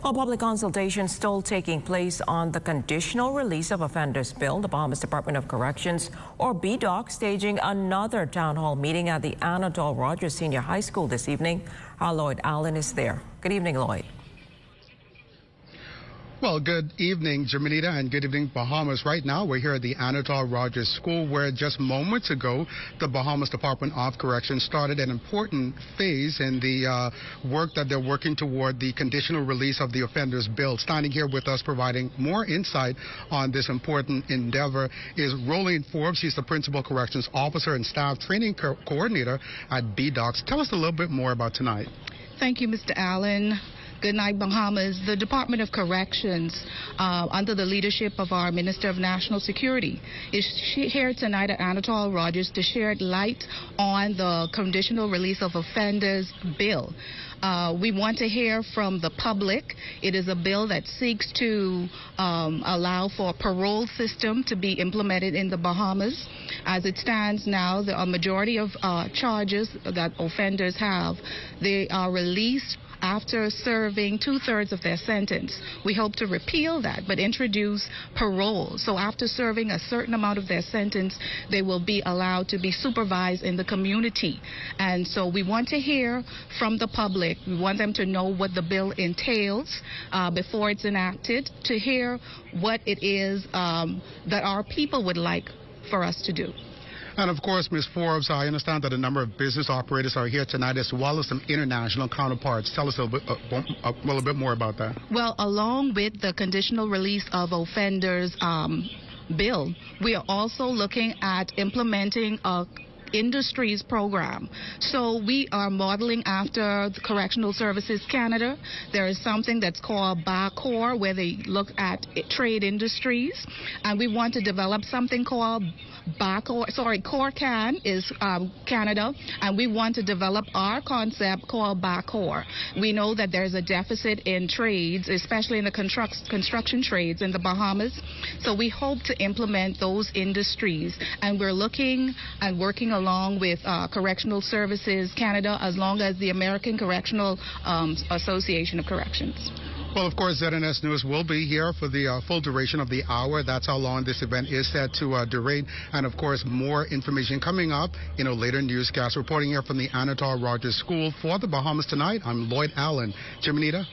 Well, public consultation still taking place on the conditional release of offenders bill. The Bahamas Department of Corrections, or BDOC, staging another town hall meeting at the Anatole Rogers Senior High School this evening. Our Lloyd Allen is there. Good evening, Lloyd. Well, good evening, Germanita, and good evening, Bahamas. Right now, we're here at the Anatole Rogers School, where just moments ago, the Bahamas Department of Corrections started an important phase in the work that they're working toward the conditional release of the offenders bill. Standing here with us, providing more insight on this important endeavor, is Rolene Forbes. She's the Principal Corrections Officer and Staff Training Coordinator at BDOC. Tell us a little bit more about tonight. Thank you, Mr. Allen. Good night, Bahamas. The Department of Corrections, under the leadership of our Minister of National Security, is here tonight at Anatole Rogers to shed light on the conditional release of offenders bill. We want to hear from the public. It is a bill that seeks to allow for a parole system to be implemented in the Bahamas. As it stands now, a majority of charges that offenders have, they are released after serving 2/3 of their sentence. We hope to repeal that, but introduce parole. So after serving a certain amount of their sentence, they will be allowed to be supervised in the community. And so we want to hear from the public. We want them to know what the bill entails before it's enacted, to hear what it is that our people would like for us to do. And of course, Ms. Forbes, I understand that a number of business operators are here tonight, as well as some international counterparts. Tell us a little bit more about that. Well, along with the conditional release of offenders bill, we are also looking at implementing a industries program. So we are modeling after the Correctional Services Canada. There is something that's called BACOR, where they look at trade industries, and we want to develop something called CORCAN is Canada, and we want to develop our concept called BACOR. We know that there's a deficit in trades, especially in the construction trades in the Bahamas, so we hope to implement those industries, and we're looking and working along with Correctional Services Canada, as long as the American Correctional Association of Corrections. Well, of course, ZNS News will be here for the full duration of the hour. That's how long this event is set to duration. And, of course, more information coming up in a later newscast. Reporting here from the Anatole Rogers School for the Bahamas Tonight, I'm Lloyd Allen. Germanita.